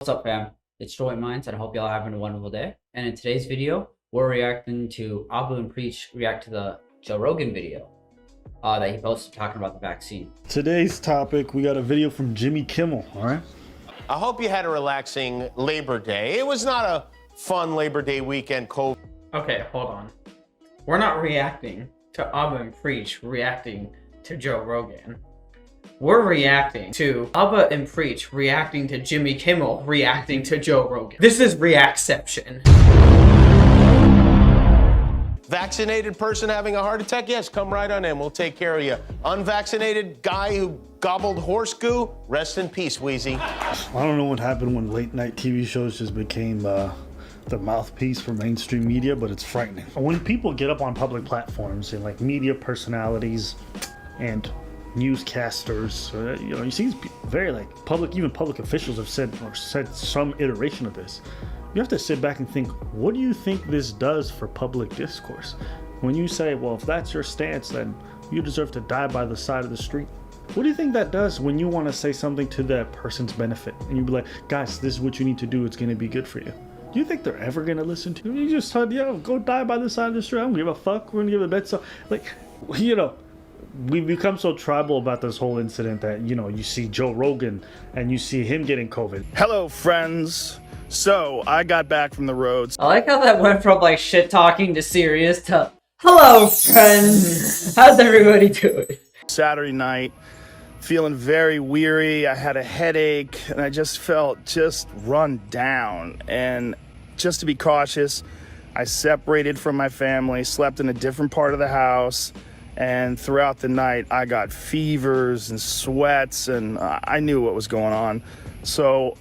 What's up, fam? It's Joy Minds, and I hope y'all are having a wonderful day. And in today's video, we're reacting to Abu and Preach react to the Joe Rogan video that he posted talking about the vaccine. Today's topic, we got a video from Jimmy Kimmel, all right? I hope you had a relaxing Labor Day. It was not a fun Labor Day weekend, COVID. Okay, hold on. We're not reacting to Abba and Preach reacting to Joe Rogan. We're reacting to Abba and Preach reacting to Jimmy Kimmel reacting to Joe Rogan. This is REACTCEPTION. Vaccinated person having a heart attack? Yes, come right on in. We'll take care of you. Unvaccinated guy who gobbled horse goo? Rest in peace, Wheezy. I don't know what happened when late night TV shows just became the mouthpiece for mainstream media, but it's frightening. When people get up on public platforms and like media personalities and newscasters, you see very like even public officials have said some iteration of this. You have to sit back and think, what do you think this does for public discourse? When you say, well, if that's your stance, then you deserve to die by the side of the street. What do you think that does when you want to say something to that person's benefit? And you be like, guys, this is what you need to do. It's going to be good for you. Do you think they're ever going to listen to you? You just said, go die by the side of the street. I don't give a fuck. We're going to give a bed. So, we've become so tribal about this whole incident that, you see Joe Rogan and you see him getting COVID. Hello, friends. So, I got back from the roads. I like how that went from like shit talking to serious to hello, friends. How's everybody doing? Saturday night, feeling very weary. I had a headache and I just felt run down. And just to be cautious, I separated from my family, slept in a different part of the house. And throughout the night, I got fevers and sweats, and I knew what was going on. So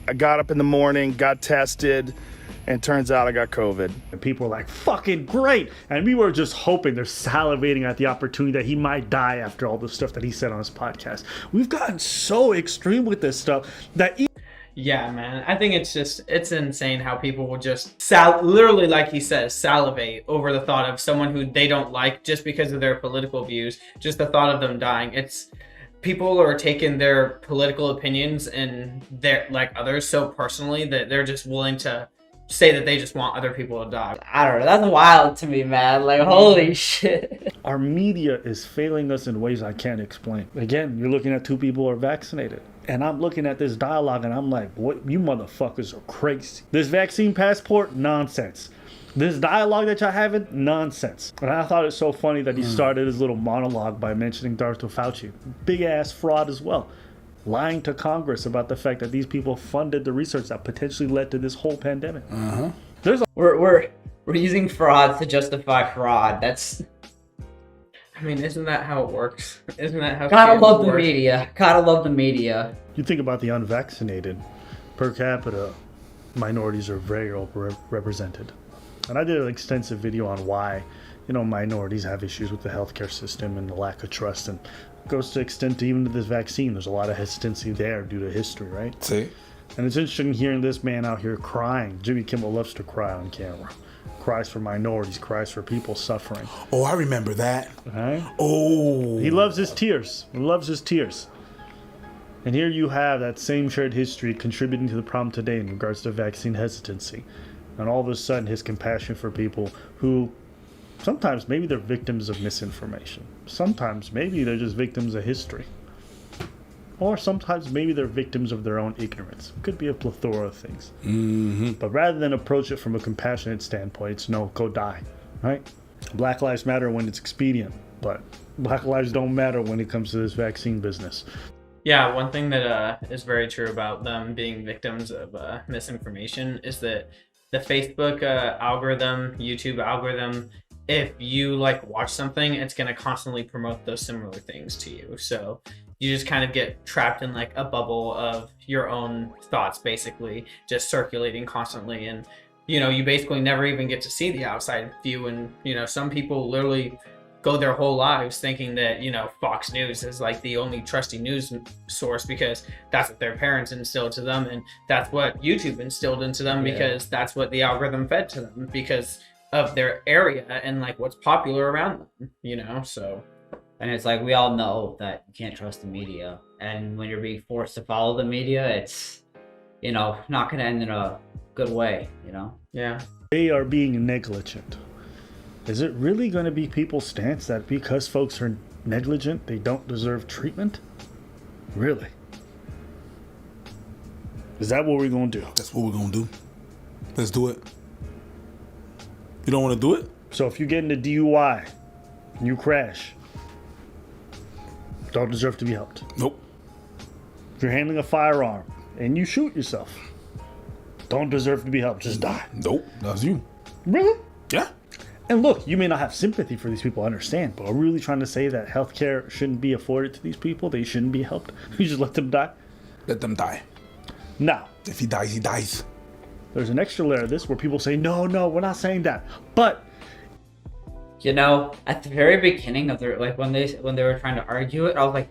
I got up in the morning, got tested, and turns out I got COVID. And people were like, fucking great. And we were just hoping, they're salivating at the opportunity that he might die after all the stuff that he said on his podcast. We've gotten so extreme with this stuff that Yeah, man. I think it's insane how people will just literally, like he says, salivate over the thought of someone who they don't like just because of their political views, just the thought of them dying. People are taking their political opinions and they're like others so personally that they're just willing to say that they just want other people to die. I don't know. That's wild to me, man. Like, holy shit. our media is failing us in ways I can't explain. Again, you're looking at two people who are vaccinated. And I'm looking at this dialogue and I'm like, what? You motherfuckers are crazy. This vaccine passport, nonsense. This dialogue that y'all having, nonsense. And I thought it so funny that he started his little monologue by mentioning Dr. Fauci. Big ass fraud as well. Lying to Congress about the fact that these people funded the research that potentially led to this whole pandemic. We're using fraud to justify fraud. I mean, isn't that how it works? Isn't that how Gotta love the works? media. Gotta love the media. You think about the unvaccinated, per capita, minorities are very overrepresented. And I did an extensive video on why, minorities have issues with the healthcare system and the lack of trust, and it goes to extent to even to this vaccine. There's a lot of hesitancy there due to history, right? See? And it's interesting hearing this man out here crying. Jimmy Kimmel loves to cry on camera. Cries for minorities, cries for people suffering. Oh, I remember that. Right? Oh. He loves his tears. He loves his tears. And here you have that same shared history contributing to the problem today in regards to vaccine hesitancy. And all of a sudden, his compassion for people who sometimes maybe they're victims of misinformation. Sometimes maybe they're just victims of history. Or sometimes maybe they're victims of their own ignorance. Could be a plethora of things. But rather than approach it from a compassionate standpoint, it's no, go die, right? Black lives matter when it's expedient, but black lives don't matter when it comes to this vaccine business. Yeah, one thing that is very true about them being victims of misinformation is that the Facebook algorithm, YouTube algorithm, if you watch something, it's going to constantly promote those similar things to you. So you just kind of get trapped in a bubble of your own thoughts, basically just circulating constantly. And, you basically never even get to see the outside view. And, some people literally go their whole lives thinking that, Fox News is the only trusty news source because that's what their parents instilled to them. And that's what YouTube instilled into them because that's what the algorithm fed to them because of their area and what's popular around them, so. And it's we all know that you can't trust the media. And when you're being forced to follow the media, you know, not going to end in a good way, you know? Yeah. They are being negligent. Is it really going to be people's stance that because folks are negligent, they don't deserve treatment? Really? Is that what we're going to do? That's what we're gonna do. Let's do it. You don't want to do it? So if you get in a DUI and you crash, don't deserve to be helped. Nope. If you're handling a firearm and you shoot yourself, don't deserve to be helped. Just die. Nope. That's you. Really? Yeah. And look, you may not have sympathy for these people, I understand, but are we really trying to say that healthcare shouldn't be afforded to these people? They shouldn't be helped? You just let them die? Let them die. Now, If he dies, he dies. there's an extra layer of this where people say, no, we're not saying that. But You know, at the very beginning of their, like when they were trying to argue it, I was like,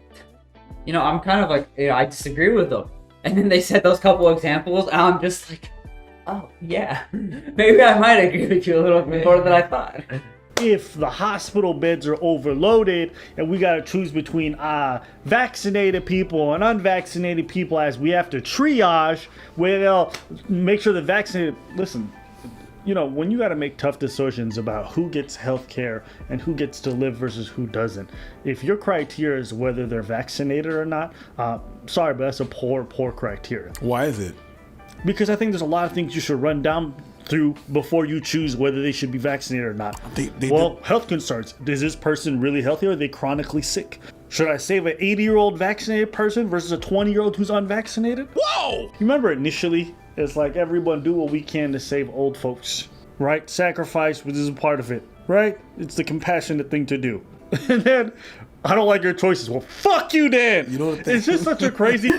you know, I'm kind of like, you know, I disagree with them. And then they said those couple examples, and I'm just like, oh yeah, maybe I might agree with you a little bit more than I thought. if the hospital beds are overloaded and we got to choose between vaccinated people and unvaccinated people as we have to triage, where they'll make sure the vaccinated, listen, you know, when you got to make tough decisions about who gets health care and who gets to live versus who doesn't, if your criteria is whether they're vaccinated or not, sorry, but that's a poor criteria. Why is it? Because I think there's a lot of things you should run down through before you choose whether they should be vaccinated or not. Health concerns. Is this person really healthy or are they chronically sick? Should I save an 80-year-old vaccinated person versus a 20-year-old who's unvaccinated? Whoa! You remember initially, it's like everyone do what we can to save old folks, right? Sacrifice, which is a part of it, right? It's the compassionate thing to do. And then, I don't like your choices. Well, fuck you, Dan. You know what the thing- It's just such a crazy...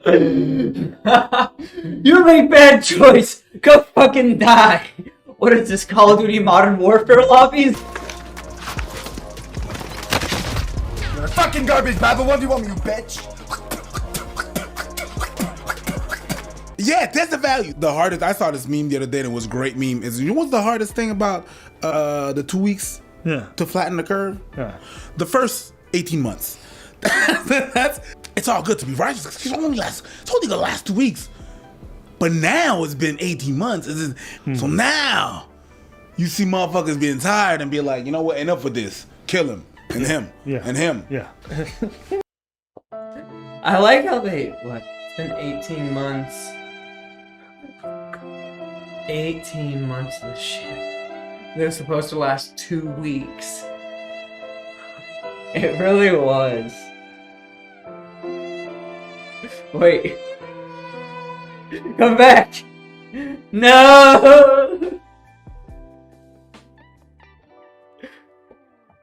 You make bad choice. Go fucking die. What is this, Call of Duty Modern Warfare lobbies? You're a fucking garbage bag, but what do you want me, you bitch? Yeah, that's the value. The hardest, I saw this meme the other day and it was a great meme, is you know what's the hardest thing about the 2 weeks to flatten the curve? Yeah. The first 18 months. It's all good to be righteous. It's only gonna last 2 weeks. But now it's been 18 months. So now you see motherfuckers being tired and be like, you know what, enough with this. Kill him. And him. Yeah. And him. Yeah. I like how they, what? It's been 18 months. 18 months of this shit. They're supposed to last 2 weeks. It really was. Wait. Come back! No!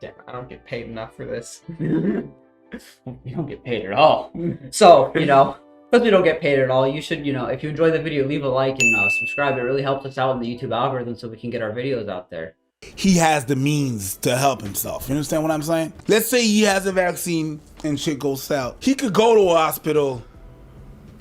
Damn, I don't get paid enough for this. You don't get paid at all. So, you know, because we don't get paid at all, you should, you know, if you enjoyed the video, leave a like and subscribe. It really helps us out in the YouTube algorithm so we can get our videos out there. He has the means to help himself. You understand what I'm saying? Let's say he has a vaccine and shit goes south. He could go to a hospital,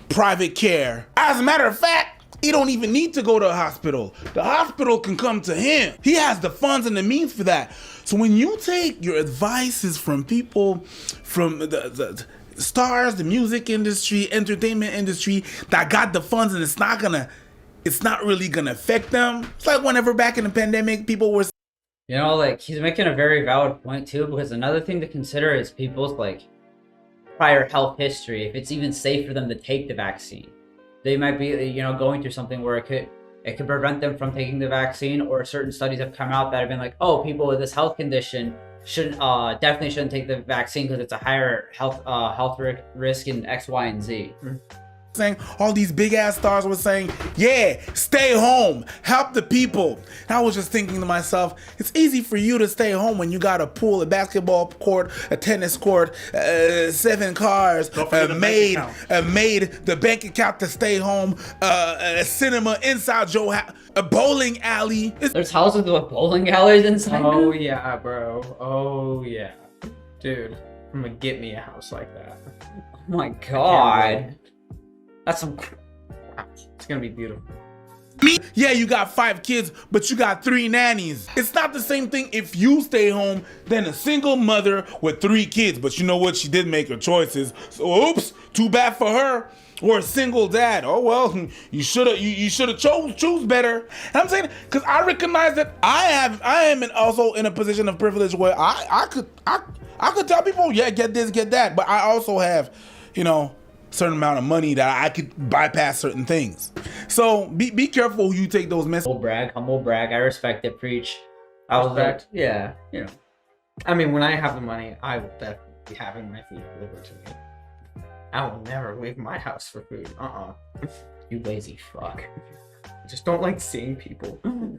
private care. As a matter of fact, he don't even need to go to a hospital. The hospital can come to him. He has the funds and the means for that. So when you take your advices from people, from the stars, the music industry, entertainment industry that got the funds, and it's not really gonna affect them. It's like whenever back in the pandemic, people were, You know, like, he's making a very valid point too, because another thing to consider is people's, like, prior health history, if it's even safe for them to take the vaccine. They might be, you know, going through something where it could prevent them from taking the vaccine, or certain studies have come out that have been like, oh, people with this health condition definitely shouldn't take the vaccine because it's a higher health risk in X, Y, and Z. saying, all these big ass stars were saying, yeah, stay home, help the people. And I was just thinking to myself, it's easy for you to stay home when you got a pool, a basketball court, a tennis court, 7 cars, a maid, the bank account to stay home, a cinema inside your house, a bowling alley. There's houses with bowling alleys inside. Oh yeah, bro. Oh yeah. Dude, I'm gonna get me a house like that. Oh my god. That's some... It's gonna be beautiful. Yeah, you got 5 kids, but you got 3 nannies. It's not the same thing if you stay home than a single mother with 3 kids. But you know what? She did make her choices. So oops, too bad for her. Or a single dad. Oh well, you should have choose better. And I'm saying because I recognize that I am also in a position of privilege where I could tell people, yeah, get this, get that, but I also have, certain amount of money that I could bypass certain things. So be careful who you take those messages. Humble brag. I respect it. Preach. I was like, Respect. yeah, I mean, when I have the money, I will definitely be having my food delivered to me. I will never leave my house for food. you lazy fuck. I just don't like seeing people. I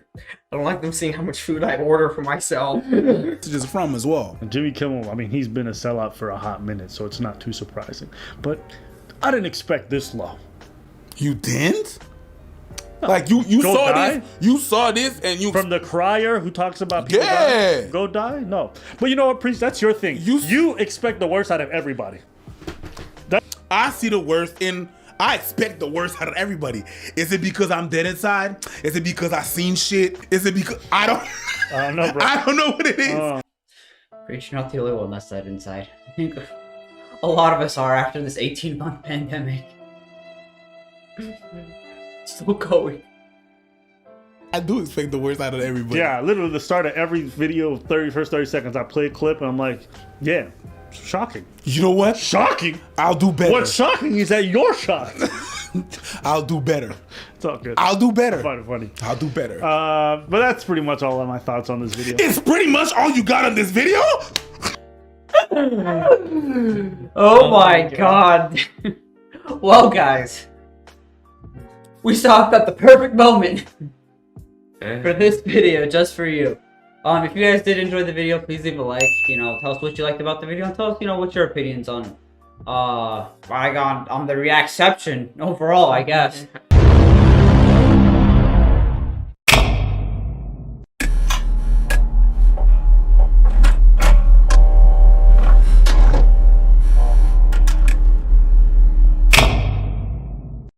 don't like them seeing how much food I order for myself. Just from as well. And Jimmy Kimmel, I mean, he's been a sellout for a hot minute, so it's not too surprising. But I didn't expect this low. You didn't? Like you Go saw die? this, you saw this, and you From the crier who talks about people Yeah. dying, go die? No. But you know what, Priest? That's your thing. You expect the worst out of everybody. I see the worst in. I expect the worst out of everybody. Is it because I'm dead inside? Is it because I seen shit? Is it because I don't know, bro. I don't know what it is. Preach, you're not the only one that's dead inside. I think a lot of us are after this 18-month pandemic. Still going. I do expect the worst out of everybody. Yeah, literally the start of every video, first 30 seconds, I play a clip and I'm like, yeah, shocking. You know what? Shocking? I'll do better. What's shocking is that you're shocked. I'll do better. It's all good. I'll do better. Funny. I'll do better. But that's pretty much all of my thoughts on this video. It's pretty much all you got on this video? Oh my god. Well, guys, we stopped at the perfect moment for this video just for you. If you guys did enjoy the video, please leave a like. Tell us what you liked about the video, and tell us, what your opinions on the REACTCEPTION overall, I guess.